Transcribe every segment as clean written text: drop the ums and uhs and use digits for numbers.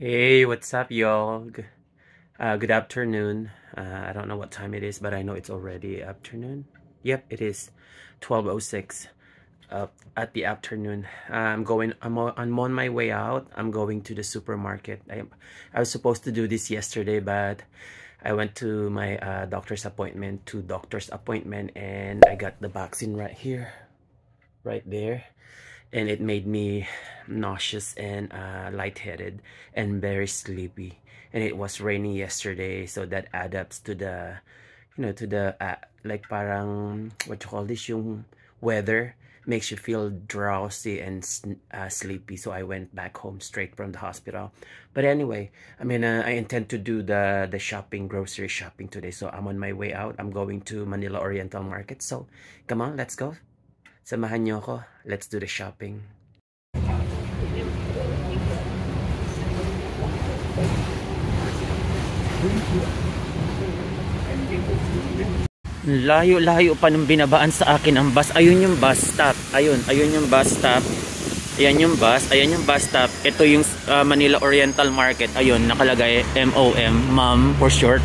Hey, what's up, y'all? Good afternoon. I don't know what time it is, but I know it's already afternoon. Yep, it is 12:06 at the afternoon. I'm on my way out. I'm going to the supermarket. I was supposed to do this yesterday, but I went to my doctor's appointment, and I got the vaccine right here, right there. And it made me nauseous and lightheaded and very sleepy, and it was raining yesterday, so that adds up to the like parang what you call this, yung weather makes you feel drowsy and sleepy. So I went back home straight from the hospital. But anyway, I intend to do the grocery shopping today, so I'm on my way out. I'm going to Manila Oriental Market, so come on, let's go. Samahan niyo ako. Let's do the shopping. Layo-layo pa nung binabaan sa akin ang bus. Ayun yung bus stop. Ayun yung bus stop. Ayan yung bus stop. Ito yung Manila Oriental Market. Ayun, nakalagay MOM for short.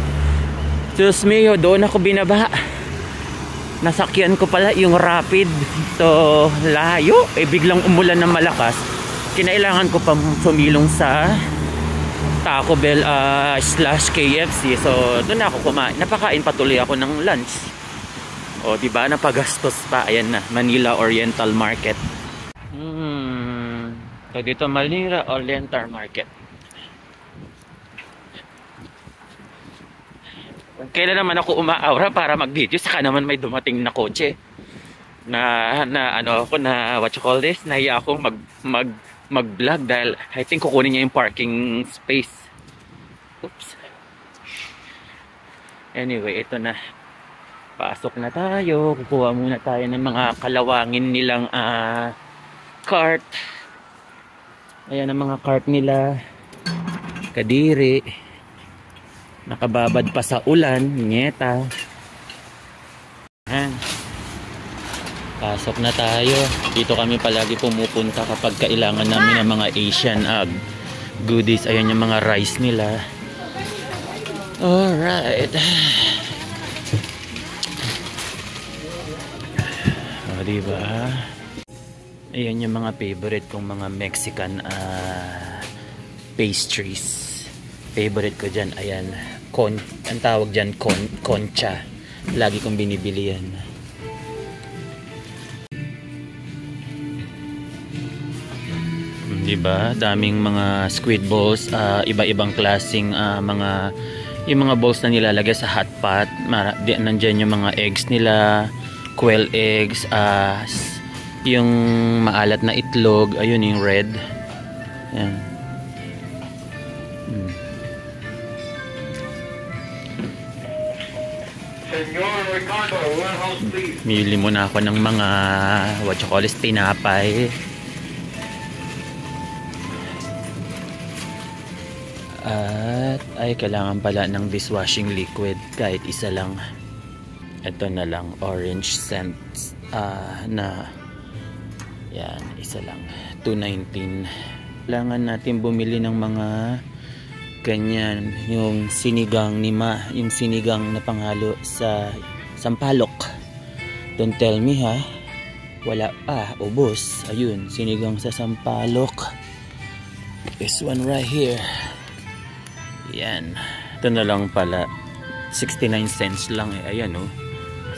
Diyos mio, doon ako binaba. Nasakyan ko pala yung rapid. So layo, biglang umulan ng malakas. Kinailangan ko pa sumilong sa Taco Bell / KFC. So doon ako kumain. Napakain patuloy ako ng lunch. O diba, napagastos pa. Ayan na, Manila Oriental Market. So dito Manila Oriental Market. Kailan naman ako umaaura para mag-video, saka naman may dumating na kotse na what you call this, nahiya akong mag-vlog dahil I think kukunin niya yung parking space. Oops. Anyway, ito na, pasok na tayo. Kukuha muna tayo ng mga kalawangin nilang cart. Ayan ang mga cart nila, kadiri. Nakababad pa sa ulan, nyeta. Ayan. Pasok na tayo. Dito kami palagi pumupunta kapag kailangan namin ng mga Asian goodies. Ayan yung mga rice nila. Alright. O, diba? Ayan yung mga favorite kong mga Mexican pastries. Favorite ko dyan, ayan. Ang tawag dyan, concha. Lagi kong binibili yan. Diba? Daming mga squid balls, iba-ibang klaseng yung mga balls na nilalagay sa hot pot. Nandyan yung mga eggs nila, quail eggs, yung maalat na itlog, ayun yung red. Ayan. Mili muna ako ng mga what you call it, tinapay. At ay kailangan pala ng dishwashing liquid, kahit isa lang. Ito na lang, orange scent na yan, isa lang, $2.19. Kailangan natin bumili ng mga ganyan, yung sinigang ni Ma, yung sinigang na panghalo sa sampalok. Don't tell me ha, wala pa, ubos. Ayun, sinigang sa sampalok. This one right here. Yan, ito na lang pala, 69 cents lang eh. Ayan oh,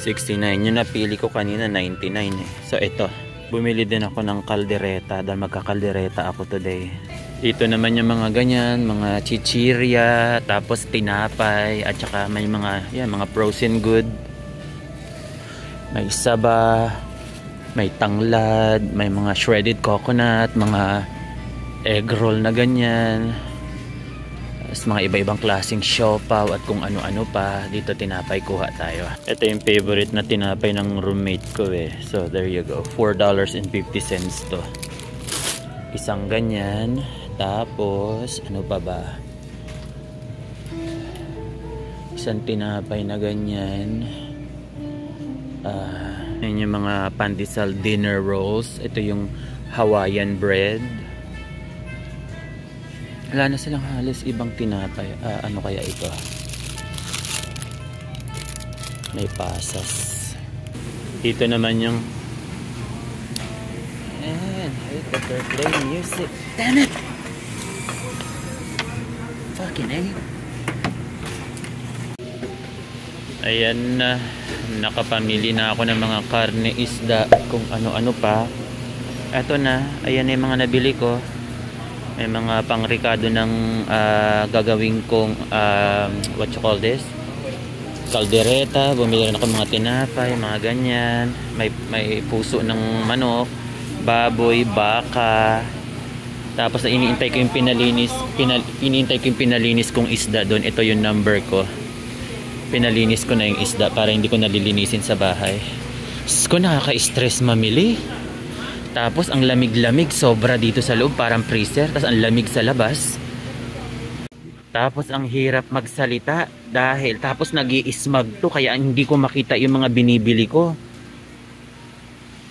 69. Yung napili ko kanina 99 eh. So ito, bumili din ako ng kaldereta dahil magkakaldereta ako today. Dito naman yung mga ganyan, mga chichirya, tapos tinapay, at saka may mga, yan, mga frozen good. May saba, may tanglad, may mga shredded coconut, mga egg roll na ganyan. Tapos mga iba-ibang klaseng siopaw at kung ano-ano pa. Dito tinapay, kuha tayo. Ito yung favorite na tinapay ng roommate ko eh. So there you go, $4.50 to. Isang ganyan. Tapos ano pa ba? Isang tinapay na ganyan. Yan yung mga pandesal dinner rolls. Ito yung Hawaiian bread. Wala na silang halos ibang tinapay. Ano kaya ito? May pasas. Dito naman yung and I hate that they're playing music. Damn it! Fucking A. Ayan na. Nakapamili na ako ng mga karne, isda, kung ano-ano pa. Eto na. Ayan na yung mga nabili ko. May mga pangrikado ng gagawin kong what you call this? Kaldereta. Bumili rin ako mga tinapay, mga ganyan. May puso ng manok, baboy, baka. Tapos iniintay ko yung pinalinis kong isda doon. Ito yung number ko. Pinalinis ko na yung isda para hindi ko nalilinisin sa bahay. Ko nakaka-stress mamili. Tapos ang lamig-lamig sobra dito sa loob, parang freezer. Tapos ang lamig sa labas. Tapos ang hirap magsalita dahil tapos nag-i-smog to kaya hindi ko makita yung mga binibili ko.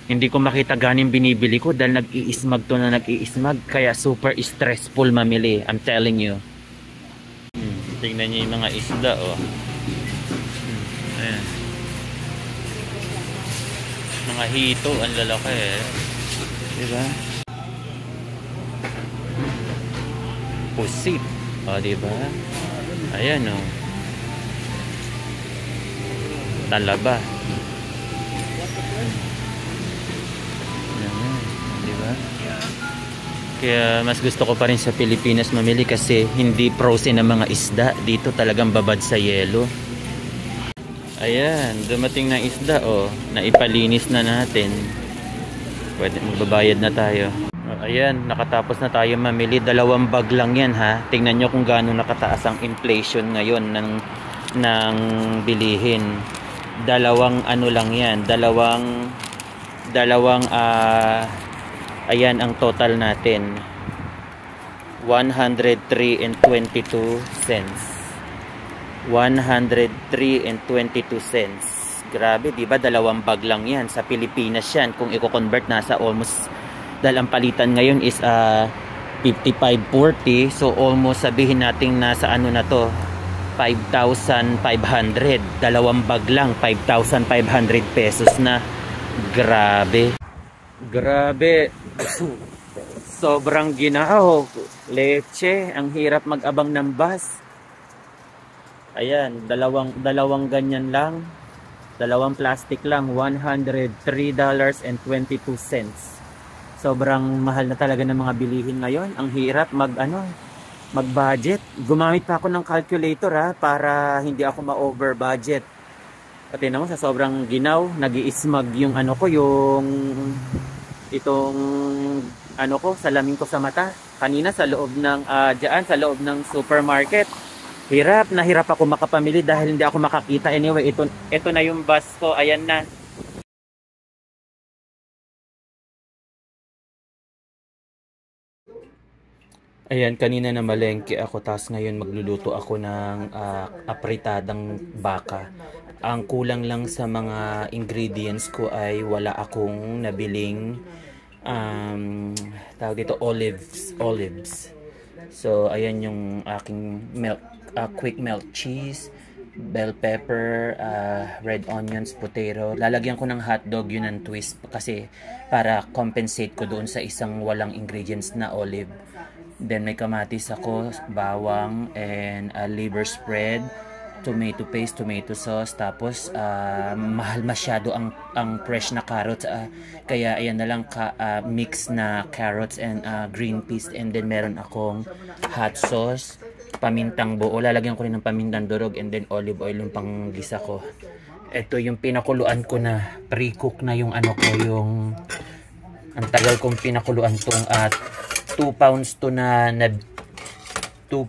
Hindi ko makita ganing binibili ko dahil nag-i-smog to na nag-i-smog. Kaya super stressful mamili. I'm telling you. Tingnan niyo yung mga isda, oh. Ayan. Mga hito, ang lalaki eh. Diba? Pusit. O, diba? Ayan, oh. Talaba. Ayan, diba? Kaya mas gusto ko pa rin sa Pilipinas mamili kasi hindi frozen ang mga isda. Dito talagang babad sa yelo. Ayan, dumating na isda, oh. Naipalinis na natin. Pwede, magbabayad na tayo. Ayan, nakatapos na tayo mamili. 2 bag lang yan, ha. Tingnan nyo kung gaano nakataas ang inflation ngayon ng bilihin. 2 ano lang yan. Ayan ang total natin. 103.22 cents. 103.22 cents. Grabe, di ba? 2 bag lang yan. Sa Pilipinas yan. Kung i-convert, nasa almost, dahil ang palitan ngayon is 55.40. So almost sabihin natin nasa ano na to, 5,500. 2 bag lang, 5,500 pesos na. Grabe. Grabe. Sobrang ginaw. Leche. Ang hirap mag-abang ng bus. Ayan, dalawang ganyan lang. 2 plastic lang, $103.22. Sobrang mahal na talaga ng mga bilihin ngayon. Ang hirap mag-budget. Gumamit pa ako ng calculator, ha, para hindi ako ma-over budget. Pati naman sa sobrang ginaw, nag-i-smog yung salamin ko sa mata. Kanina sa loob ng sa loob ng supermarket. Hirap ako makapamili dahil hindi ako makakita. Anyway, ito na yung bus ko. Ayan na. Ayan, kanina na malengke ako. Tapos ngayon magluluto ako ng apritadang baka. Ang kulang lang sa mga ingredients ko ay wala akong nabiling tawag dito, olives. So, ayan yung aking quick melt cheese, bell pepper, red onions, potato. Lalagyan ko ng hotdog, yun ang twist kasi para compensate ko doon sa isang walang ingredients na olive. Then may kamatis ako, bawang, and liver spread, tomato paste, tomato sauce. Tapos mahal masyado ang fresh na carrots, kaya ayan na lang mix na carrots and green peas. And then meron akong hot sauce, pamintang buo, lalagyan ko rin ng pamintang durog, and then olive oil yung panggisa ko. Ito yung pinakuluan ko na pre-cook na yung yung ang tagal kong pinakuluan tong 2 pounds to na 2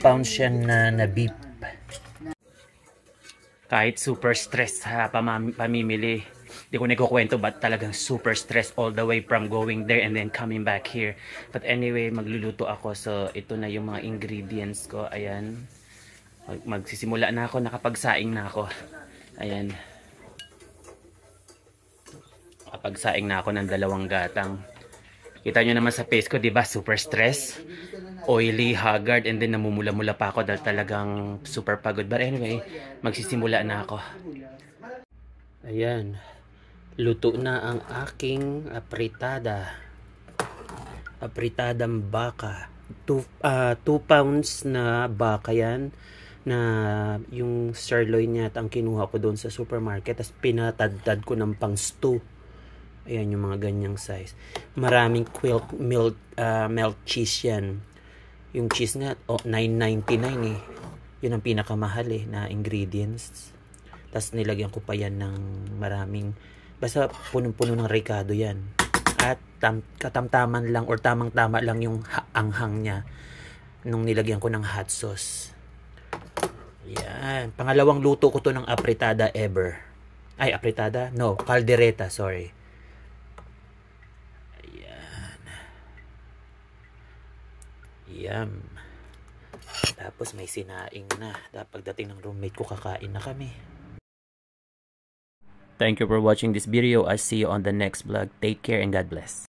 pounds yan na beef. Kahit super stress pamimili, di ko nagkukwento ba't talagang super stress all the way from going there and then coming back here. But anyway, magluluto ako. So ito na yung mga ingredients ko. Ayan, magsisimula na ako, nakapagsaing na ako. Ayan, nakapagsaing na ako ng 2 gatang. Kita nyo naman sa face ko, di ba? Super stress, oily, haggard, and then namumula-mula pa ako dahil talagang super pagod. But anyway, magsisimula na ako. Ayan. Luto na ang aking apritada. Apritadang baka. 2 pounds na baka yan. Na yung sirloin niya at ang kinuha ko doon sa supermarket. Tapos pinatadtad ko ng pang stew. Ayan yung mga ganyang size. Maraming melt cheese yan. Yung cheese nga, $9.99 eh. Yun ang pinakamahal eh na ingredients. Tapos nilagyan ko pa yan ng maraming, basta punong-puno ng ricado yan. At katamtaman lang or tamang-tama lang yung anghang niya nung nilagyan ko ng hot sauce. Yan. Pangalawang luto ko to ng apritada ever. Ay, apritada? No, caldereta, sorry. Yum. Tapos may sinaing na. Pagdating ng roommate ko, kakain na kami. Thank you for watching this video. I'll see you on the next vlog. Take care and God bless.